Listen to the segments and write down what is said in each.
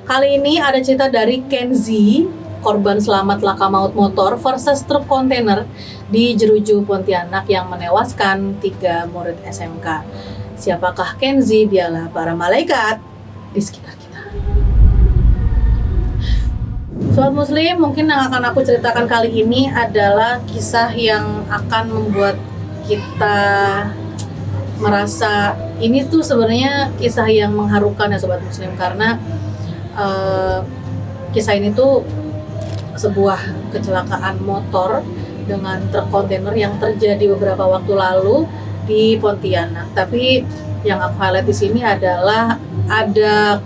Kali ini ada cerita dari Kenzi, korban selamat laka maut motor versus truk kontainer di Jeruju, Pontianak yang menewaskan 3 murid SMK. Siapakah Kenzi? Dialah para malaikat di sekitar kita. Sobat Muslim, mungkin yang akan aku ceritakan kali ini adalah kisah yang akan membuat kita merasa ini tuh sebenarnya kisah yang mengharukan ya Sobat Muslim, karena kisah ini tuh sebuah kecelakaan motor dengan truk kontainer yang terjadi beberapa waktu lalu di Pontianak. Tapi yang aku highlight di sini adalah ada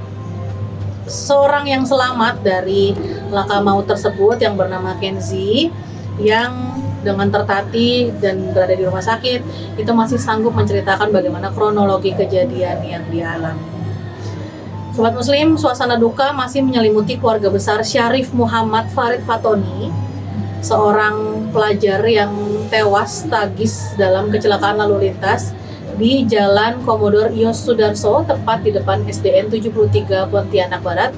seorang yang selamat dari laka maut tersebut yang bernama Kenzi, yang dengan tertatih dan berada di rumah sakit itu masih sanggup menceritakan bagaimana kronologi kejadian yang dialami. Sobat Muslim, suasana duka masih menyelimuti keluarga besar Syarif Muhammad Farid Fatoni, seorang pelajar yang tewas tragis dalam kecelakaan lalu lintas di Jalan Komodor Ios Sudarso, tepat di depan SDN 73 Pontianak Barat,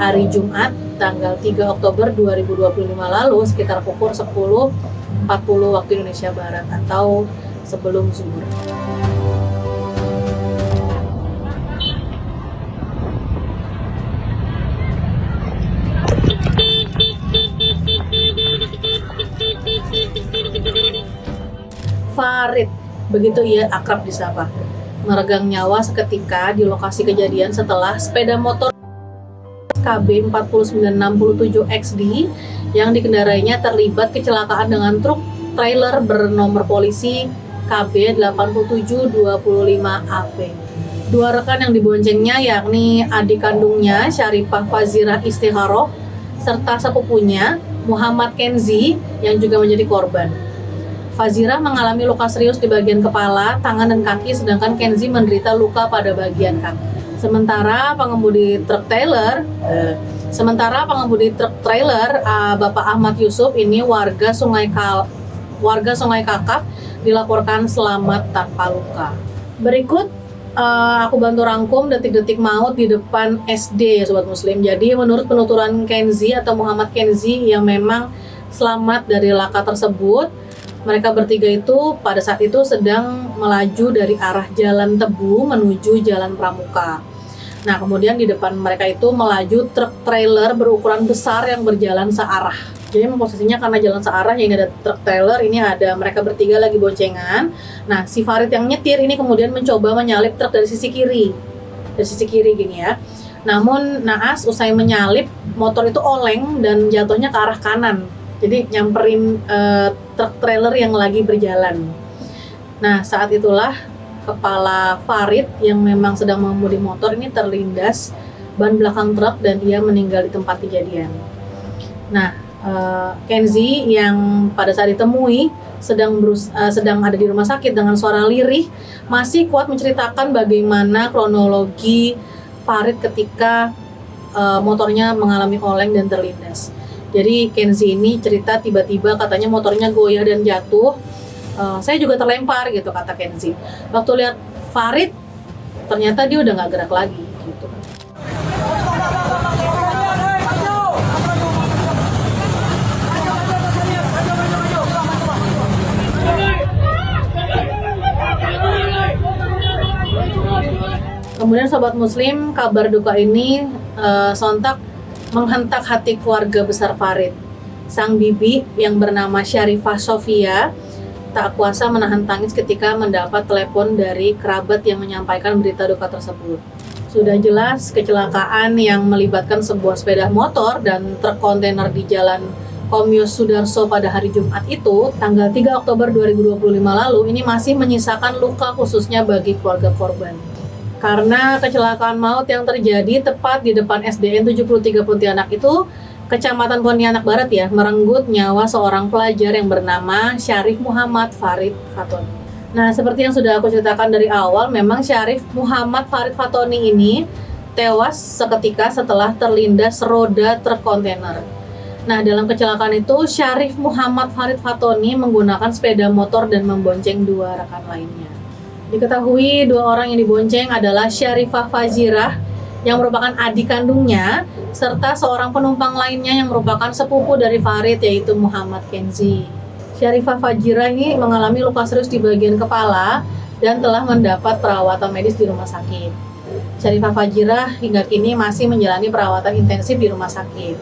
hari Jumat, tanggal 3 Oktober 2025 lalu, sekitar pukul 10.40 waktu Indonesia Barat atau sebelum zuhur. Farid, begitu ia akrab disapa, meregang nyawa seketika di lokasi kejadian setelah sepeda motor KB 4967XD yang dikendarainya terlibat kecelakaan dengan truk trailer bernomor polisi KB 8725AV. Dua rekan yang diboncengnya yakni adik kandungnya Syarifah Fazirah Istikharoh serta sepupunya Muhammad Kenzi yang juga menjadi korban. Fazirah mengalami luka serius di bagian kepala, tangan, dan kaki, sedangkan Kenzi menderita luka pada bagian kaki. Sementara pengemudi truk trailer, Bapak Ahmad Yusuf ini warga Sungai Kakap, dilaporkan selamat tanpa luka. Berikut aku bantu rangkum detik-detik maut di depan SD ya Sobat Muslim. Jadi menurut penuturan Kenzi atau Muhammad Kenzi yang memang selamat dari laka tersebut, mereka bertiga itu pada saat itu sedang melaju dari arah Jalan Tebu menuju Jalan Pramuka. Nah, kemudian di depan mereka itu melaju truk trailer berukuran besar yang berjalan searah. Jadi posisinya karena jalan searah, yang ada truk trailer, ini ada mereka bertiga lagi boncengan. Nah, si Farid yang nyetir ini kemudian mencoba menyalip truk dari sisi kiri. Dari sisi kiri gini ya. Namun naas usai menyalip, motor itu oleng dan jatuhnya ke arah kanan. Jadi nyamperin truk trailer yang lagi berjalan. Nah, saat itulah kepala Farid yang memang sedang mengemudi motor ini terlindas ban belakang truk dan ia meninggal di tempat kejadian. Nah, Kenzi yang pada saat ditemui sedang ada di rumah sakit dengan suara lirih masih kuat menceritakan bagaimana kronologi Farid ketika motornya mengalami oleng dan terlindas. Jadi Kenzi ini cerita tiba-tiba katanya motornya goyah dan jatuh. Saya juga terlempar gitu kata Kenzi. Waktu lihat Farid ternyata dia udah nggak gerak lagi gitu. Kemudian Sobat Muslim, kabar duka ini sontak menghentak hati keluarga besar Farid. Sang bibi yang bernama Syarifah Sofia tak kuasa menahan tangis ketika mendapat telepon dari kerabat yang menyampaikan berita duka tersebut. Sudah jelas kecelakaan yang melibatkan sebuah sepeda motor dan truk kontainer di Jalan Komius Sudarso pada hari Jumat itu, tanggal 3 Oktober 2025 lalu, ini masih menyisakan luka khususnya bagi keluarga korban. Karena kecelakaan maut yang terjadi tepat di depan SDN 73 Pontianak itu, Kecamatan Pontianak Barat ya, merenggut nyawa seorang pelajar yang bernama Syarif Muhammad Farid Fatoni. Nah, seperti yang sudah aku ceritakan dari awal, memang Syarif Muhammad Farid Fatoni ini tewas seketika setelah terlindas roda truk kontainer. Nah, dalam kecelakaan itu, Syarif Muhammad Farid Fatoni menggunakan sepeda motor dan membonceng 2 rekan lainnya. Diketahui 2 orang yang dibonceng adalah Syarifah Fazirah yang merupakan adik kandungnya, serta seorang penumpang lainnya yang merupakan sepupu dari Farid, yaitu Muhammad Kenzi. Syarifah Fajira ini mengalami luka serius di bagian kepala dan telah mendapat perawatan medis di rumah sakit. Syarifah Fajira hingga kini masih menjalani perawatan intensif di rumah sakit.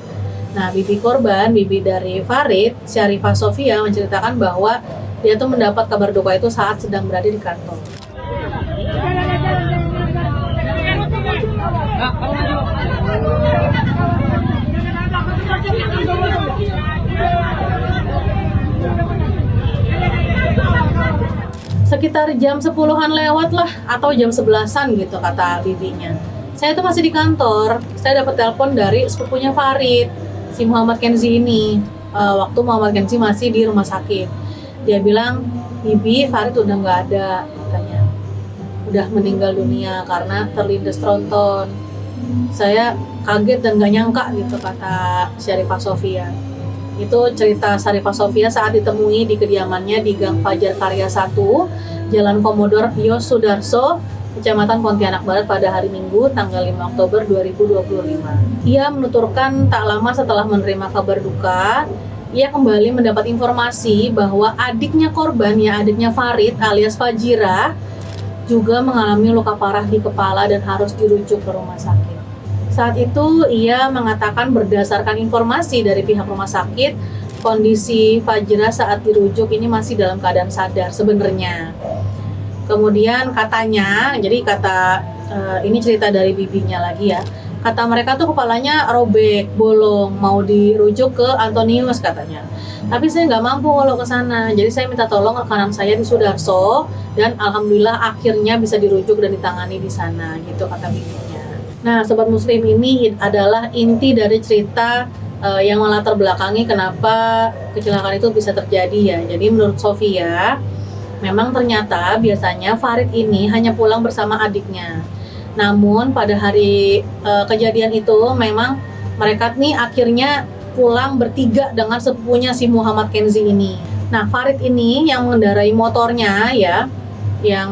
Nah, bibi korban, bibi dari Farid, Syarifah Sofia, menceritakan bahwa dia tuh mendapat kabar duka itu saat sedang berada di kantor. Sekitar jam 10-an lewat lah, atau jam 11-an gitu kata bibinya. Saya tuh masih di kantor, saya dapat telepon dari sepupunya Farid, si Muhammad Kenzi ini, waktu Muhammad Kenzi masih di rumah sakit. Dia bilang, Bibi, Farid udah nggak ada, katanya. Udah meninggal dunia karena terlindas tronton. Saya kaget dan nggak nyangka gitu, kata Syarifah Sofia. Itu cerita Syarifah Sofia saat ditemui di kediamannya di Gang Fajar Karya 1, Jalan Komodor Yos Sudarso, Kecamatan Pontianak Barat pada hari Minggu, tanggal 5 Oktober 2025. Ia menuturkan tak lama setelah menerima kabar duka, ia kembali mendapat informasi bahwa adiknya korban, ya adiknya Farid alias Fajira, juga mengalami luka parah di kepala dan harus dirujuk ke rumah sakit. Saat itu ia mengatakan berdasarkan informasi dari pihak rumah sakit, kondisi Fajira saat dirujuk ini masih dalam keadaan sadar sebenarnya. Kemudian katanya, jadi ini cerita dari bibinya lagi ya. Kata mereka tuh kepalanya robek, bolong, mau dirujuk ke Antonius katanya. Tapi saya nggak mampu kalau ke sana, jadi saya minta tolong rekanan saya di Sudarso dan alhamdulillah akhirnya bisa dirujuk dan ditangani di sana, gitu kata bibinya. Nah, Sobat Muslim, ini adalah inti dari cerita yang melatar belakangi kenapa kecelakaan itu bisa terjadi ya. Jadi menurut Sofia, memang ternyata biasanya Farid ini hanya pulang bersama adiknya. Namun pada hari kejadian itu memang mereka nih akhirnya pulang bertiga dengan sepupunya si Muhammad Kenzi ini. Nah, Farid ini yang mengendarai motornya ya, yang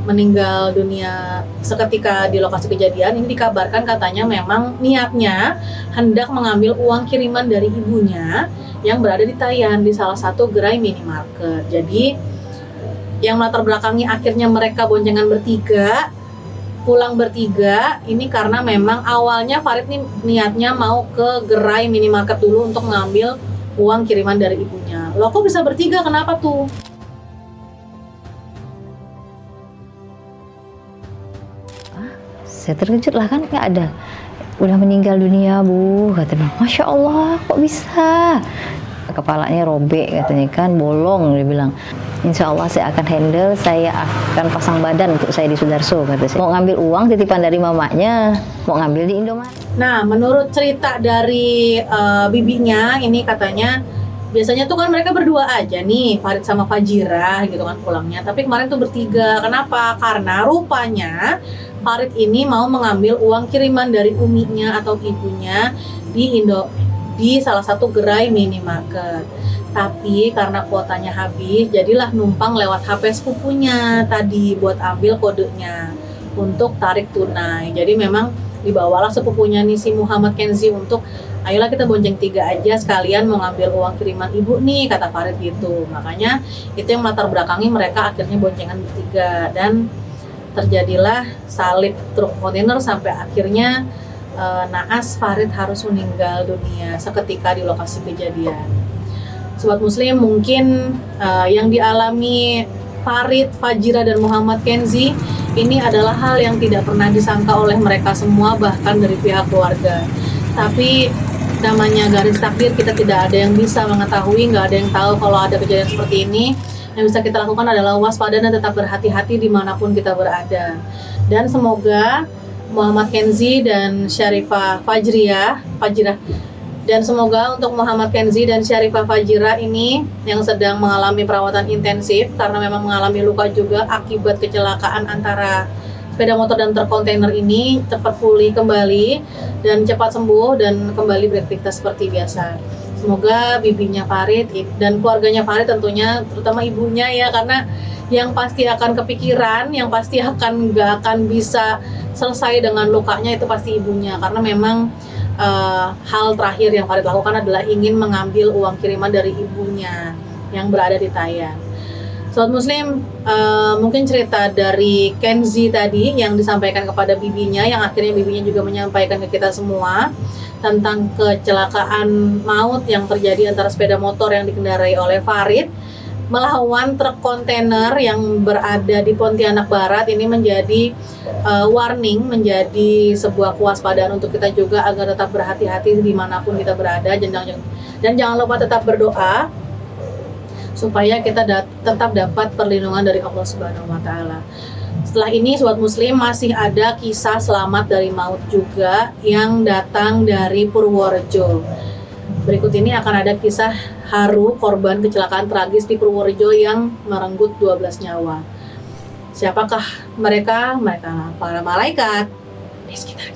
meninggal dunia seketika di lokasi kejadian ini dikabarkan katanya memang niatnya hendak mengambil uang kiriman dari ibunya yang berada di Tayan di salah satu gerai minimarket. Jadi yang melatar belakangi akhirnya mereka boncengan bertiga, pulang bertiga, ini karena memang awalnya Farid nih niatnya mau ke gerai minimarket dulu untuk mengambil uang kiriman dari ibunya. Loh, kok bisa bertiga? Kenapa tuh? Saya terkejut lah, kan nggak ada. Udah meninggal dunia, Bu, katanya. Masya Allah, kok bisa? Kepalanya robek katanya kan, bolong, dia bilang. Insya Allah saya akan handle, saya akan pasang badan untuk saya di Sudarso, kata saya. Mau ngambil uang titipan dari mamanya, mau ngambil di Indomaret. Nah, menurut cerita dari bibinya, ini katanya biasanya tuh kan mereka berdua aja nih, Farid sama Fajira gitu kan pulangnya. Tapi kemarin tuh bertiga. Kenapa? Karena rupanya Farid ini mau mengambil uang kiriman dari uminya atau ibunya di salah satu gerai minimarket. Tapi karena kuotanya habis, jadilah numpang lewat HP sepupunya tadi buat ambil kodenya untuk tarik tunai. Jadi memang dibawalah sepupunya nih si Muhammad Kenzi untuk ayolah kita bonceng tiga aja sekalian mau ngambil uang kiriman ibu nih, kata Farid gitu. Makanya itu yang melatar belakangi mereka akhirnya boncengan bertiga dan terjadilah salib truk kontainer sampai akhirnya naas Farid harus meninggal dunia seketika di lokasi kejadian. Sobat Muslim, mungkin yang dialami Farid, Fajira, dan Muhammad Kenzi ini adalah hal yang tidak pernah disangka oleh mereka semua, bahkan dari pihak keluarga. Tapi namanya garis takdir, kita tidak ada yang bisa mengetahui, nggak ada yang tahu kalau ada kejadian seperti ini. Yang bisa kita lakukan adalah waspada dan tetap berhati-hati dimanapun kita berada. Dan semoga Muhammad Kenzi dan Syarifah Fajira, dan semoga untuk Muhammad Kenzi dan Syarifah Fajira ini yang sedang mengalami perawatan intensif karena memang mengalami luka juga akibat kecelakaan antara sepeda motor dan truk kontainer ini cepat pulih kembali dan cepat sembuh dan kembali beraktivitas seperti biasa. Semoga bibinya Farid dan keluarganya Farid tentunya, terutama ibunya ya, karena yang pasti akan kepikiran, yang pasti nggak akan bisa selesai dengan lukanya itu pasti ibunya, karena memang hal terakhir yang Farid lakukan adalah ingin mengambil uang kiriman dari ibunya yang berada di Thailand. Sobat Muslim, mungkin cerita dari Kenzi tadi yang disampaikan kepada bibinya, yang akhirnya bibinya juga menyampaikan ke kita semua tentang kecelakaan maut yang terjadi antara sepeda motor yang dikendarai oleh Farid melawan truk kontainer yang berada di Pontianak Barat. Ini menjadi warning, menjadi sebuah kewaspadaan untuk kita juga agar tetap berhati-hati dimanapun kita berada, dan jangan lupa tetap berdoa supaya kita tetap dapat perlindungan dari Allah Subhanahu wa Ta'ala. Setelah ini, Sobat Muslim, masih ada kisah selamat dari maut juga yang datang dari Purworejo. Berikut ini akan ada kisah haru korban kecelakaan tragis di Purworejo yang merenggut 12 nyawa. Siapakah mereka? Mereka para malaikat di sekitar